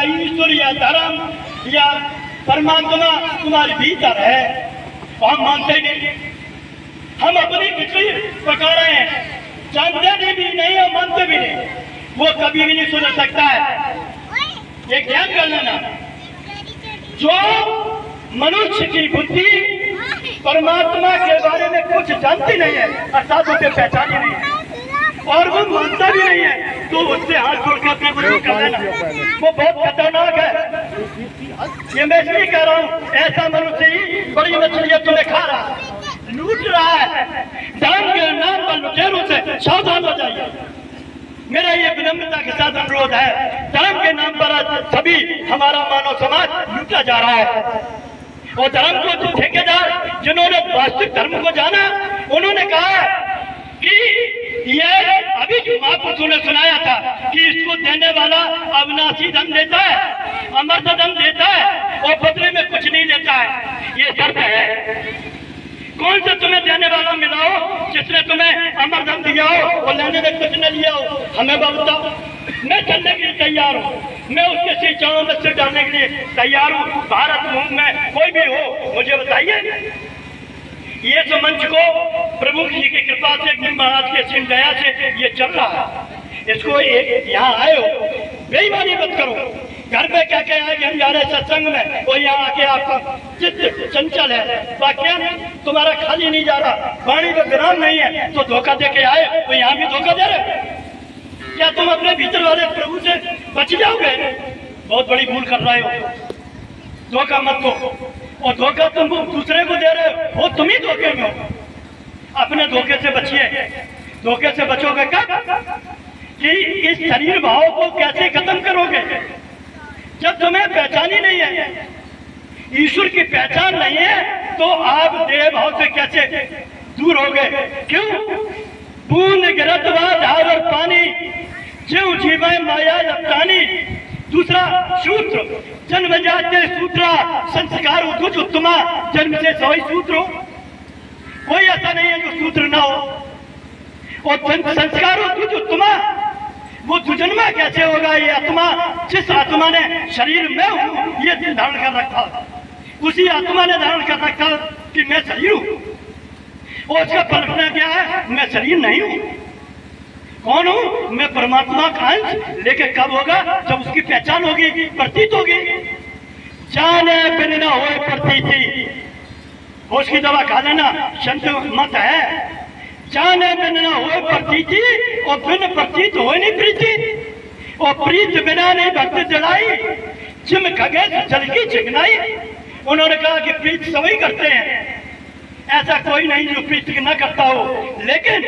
ईश्वर या धर्म या परमात्मा तुम्हारे भीतर है, तो हम मानते ही नहीं। हम अपनी बिजली पका रहे हैं, जानते भी नहीं और मानते भी नहीं। वो कभी भी नहीं सुन सकता है। ये ज्ञान कर लेना, जो मनुष्य की बुद्धि परमात्मा के बारे में कुछ जानती नहीं है अर्थात उसे पहचानी नहीं है और वो मानता भी नहीं है, तो उससे हाथ जोड़कर अपने गुरु कर लेना। वो बहुत खतरनाक है। ये मैं इसलिए कह रहा हूँ, ऐसा मनुष्य ही बड़ी मछलियां तुम्हें खा रहा है, लूट रहा है। धर्म के नाम पर लुटेरों से सावधान हो जाइए। मेरा ये विनम्रता के साथ अनुरोध है। धर्म के नाम पर आज सभी हमारा मानव समाज लूटा जा रहा है। और धर्म को जो ठेकेदार जिन्होंने वास्तविक धर्म को जाना, उन्होंने कहा कि ये अभी जो महापुरुषों ने सुनाया था कि इसको देने वाला अविनाशी धन देता है, अमृत धन देता है और बदले में कुछ नहीं लेता है। ये शर्त है। कौन सा तुम्हें देने वाला मिला हो जिसने तुम्हें अमर धन दिया हो और लेने में कुछ न लिया हो? हमें बताओ। मैं चलने के लिए तैयार हूँ, मैं उसके शिक्षाओं में सिर डालने के लिए तैयार हूँ। भारत भूमि में कोई भी हो, मुझे बताइए। ये जो मंच को प्रभु जी की कृपा से, गुरु महाराज के सिंह दया से ये चल रहा है, इसको एक यहाँ आए हो, बेईमानी मत करो। घर पे क्या क्या आए कि हम जा रहे सत्संग में, और यहाँ आके आपका चित्त चंचल है, वाक्य तुम्हारा खाली नहीं जा रहा, वाणी में विराम नहीं है, तो धोखा दे के आए तो यहाँ भी धोखा दे रहे। क्या तुम अपने भीतर वाले प्रभु से बच जाओगे? बहुत बड़ी भूल कर रहे हो। धोखा मत दो, और धोखा तुम दूसरे को दे रहे हो, तुम ही धोखे में हो। अपने धोखे से बचिए। धोखे से बचोगे कब? कि इस शरीर भाव को कैसे खत्म करोगे? जब तुम्हें पहचान ही नहीं है, ईश्वर की पहचान नहीं है, तो आप देह भाव से कैसे दूर हो गए? क्यों? बूंद गिरत ढावर पानी, जीव जीवे माया लपटानी। दूसरा सूत्र, जन्म जाते सूत्रा, संस्कार उद्भुज उत्तमा, जन्म से सोई सूत्र हो। कोई ऐसा नहीं है जो सूत्र ना हो। और संस्कार उद्भुज उत्तमा, वो दुजन्मा कैसे होगा? ये आत्मा, जिस आत्मा ने शरीर में हूँ ये धारण कर रखा, उसी आत्मा ने धारण कर रखा कि मैं शरीर हूँ, और उसका कल्पना क्या है? मैं शरीर नहीं हूँ। कौन हूँ? मैं परमात्मा का अंश। लेकिन कब होगा? जब उसकी पहचान होगी, प्रतीत होगी। जाने बिन न होए प्रतीति, उसकी दवा खा लेना, संत मत है। जाने बिन न होए प्रतीति, और बिन प्रतीत हो नहीं प्रीति, और प्रीत बिना नहीं भक्ति जलाई, जिम खगे जल की चिकनाई। उन्होंने कहा कि प्रीत सभी करते हैं, ऐसा कोई नहीं जो प्रीत न करता हो, लेकिन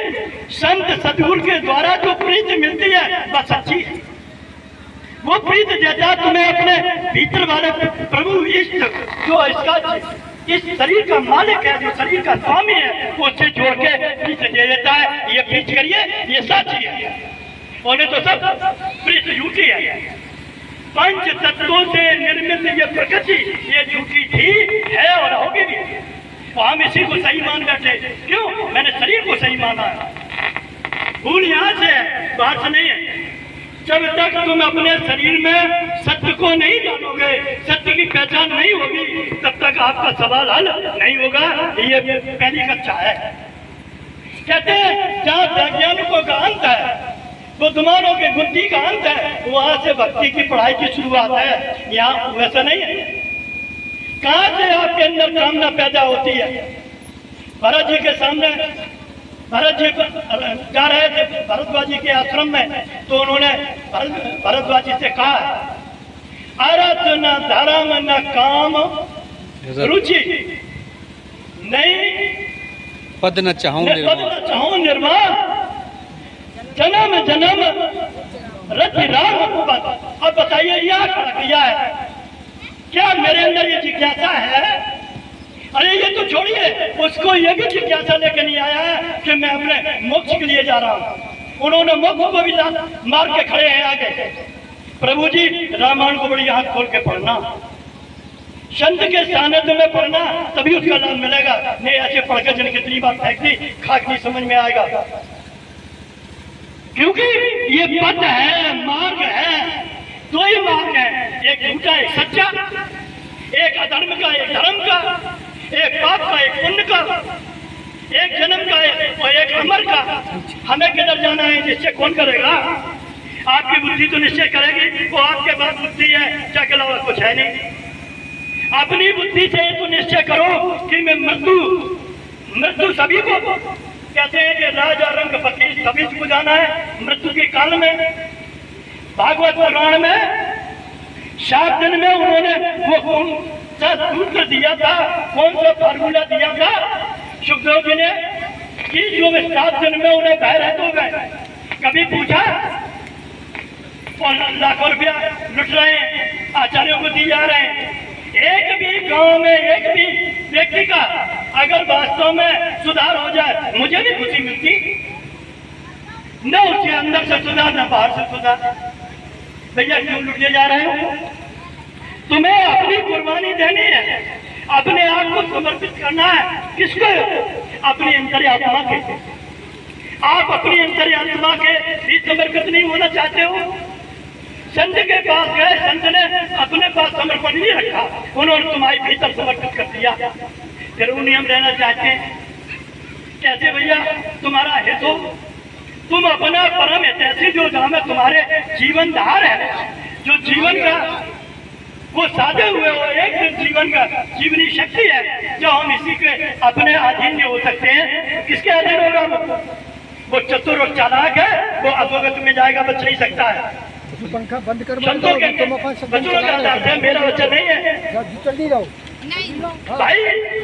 संत सदगुरु के द्वारा जो प्रीत मिलती है वह सच्ची है। वो प्रीत देता तुम्हें अपने भीतर वाले प्रभु इष्ट, जो इसका इस शरीर का मालिक है, जो शरीर का स्वामी है, उससे जोड़ के प्रीत दे देता है। ये प्रीत करिए, ये सच्ची है। उन्हें तो सब प्रीत झूठी है। पंच तत्वों से निर्मित ये प्रकृति, ये झूठी थी, है और होगी भी। तो हम इसी को सही मान बैठे। क्यों? मैंने शरीर को सही माना है। भूल यहाँ से है, बाहर से नहीं है। जब तक तुम अपने शरीर में सत्य को नहीं जानोगे, सत्य की पहचान नहीं होगी, तब तक आपका सवाल हल नहीं होगा। ये पहली कक्षा है। कहते हैं जहाँ वैज्ञानिकों का अंत है, बुद्धिमानों के बुद्धि का अंत है, वहां से भक्ति की पढ़ाई की शुरुआत है। यहाँ वैसा नहीं है। कहाँ से आपके अंदर कामना पैदा होती है? भरत जी के सामने भरत जी जा रहे थे भरद्वाज जी के आश्रम में, तो उन्होंने भरद्वाज जी से कहा, अरथ न धर्म न काम रुचि, नहीं पद न चाहूं निर्वाण, जन्म जन्म रति राम पद। अब बताइए यह खड़ा किया है, क्या मेरे अंदर ये जिज्ञासा है? अरे ये तो छोड़िए, उसको ये भी जिज्ञासा लेके नहीं आया है कि मैं अपने मोक्ष के लिए जा रहा हूँ। उन्होंने मोक्ष को भी मार के खड़े हैं आगे। प्रभु जी रामायण को बड़ी आंख खोल के पढ़ना, संत के सानिध्य में पढ़ना, तभी उसका लाभ मिलेगा। नहीं ऐसे पढ़कर जिन कितनी बार फेंक दी, खाक नहीं समझ में आएगा। क्योंकि ये पथ है, मार्ग है, दो ही मार्ग है। कर्म का, एक धर्म का, एक पाप का, एक पुण्य का, एक जन्म का और एक अमर का। हमें किधर जाना है निश्चय कौन करेगा? आपकी बुद्धि तो निश्चय करेगी, वो आपके पास बुद्धि है, क्या के अलावा कुछ है नहीं। अपनी बुद्धि से तो निश्चय करो कि मैं मृत्यु सभी को कहते हैं कि राजा रंगपति सभी को जाना है मृत्यु के काल में। भागवत पुराण में 7 दिन में उन्होंने वो कौन सा सूत्र दिया था, कौन सा फार्मूला दिया था सुखदेव जी ने कि जो 7 दिन में उन्हें भय रहते हो गए। कभी पूछा? और लाखों रुपया लुट रहे हैं, आचार्यों को दिए जा रहे हैं। एक भी गांव में एक भी व्यक्ति का अगर वास्तव में सुधार हो जाए, मुझे भी खुशी मिलती। न उसके अंदर से सुधार, न बाहर से सुधार। भैया क्यों लुटे जा रहे हो? तुम्हें अपनी कुर्बानी देनी है, अपने आप को समर्पित करना है। किसको? अपनी अंतर्यात्मा के। आप अपनी अंतर्यात्मा के भी समर्पित नहीं होना चाहते हो? संत के पास गए, संत ने अपने पास समर्पण नहीं रखा, उन्होंने तुम्हारे भीतर समर्पित कर दिया। फिर वो नियम रहना चाहते हैं। कैसे भैया तुम्हारा हित हो? तुम अपना परम हितैषी जो जहाँ तुम्हारे जीवन धार है, जो जीवन का वो साधे हुए हो, एक जीवन का जीवनी शक्ति है, जो हम इसी के अपने अधीन नहीं हो सकते हैं। किसके अधीन होगा? वो चतुर और चालाक है, वो अधोगति में जाएगा, बच नहीं सकता है। पंखा बंद कर बच्चों का अर्थ है मेरा बच्चा नहीं है। जल्दी जाओ भाई,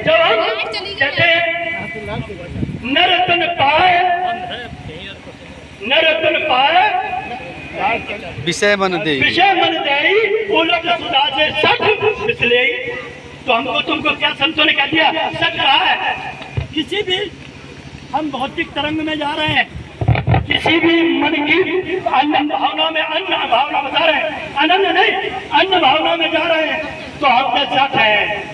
जब हम कहते हैं न रतन पाए, न रतन पाए विषय मन दे, विषय मन दे, उलट सुधा से सठ इसलिए। तो हमको तुमको क्या संतों ने कह दिया? सच कहा है। किसी भी हम भौतिक तरंग में जा रहे हैं, किसी भी मन की अन्न भावना में, अन्न भावना बता रहे हैं, अनन्य नहीं, अन्न भावना में जा रहे हैं, तो हम के साथ है।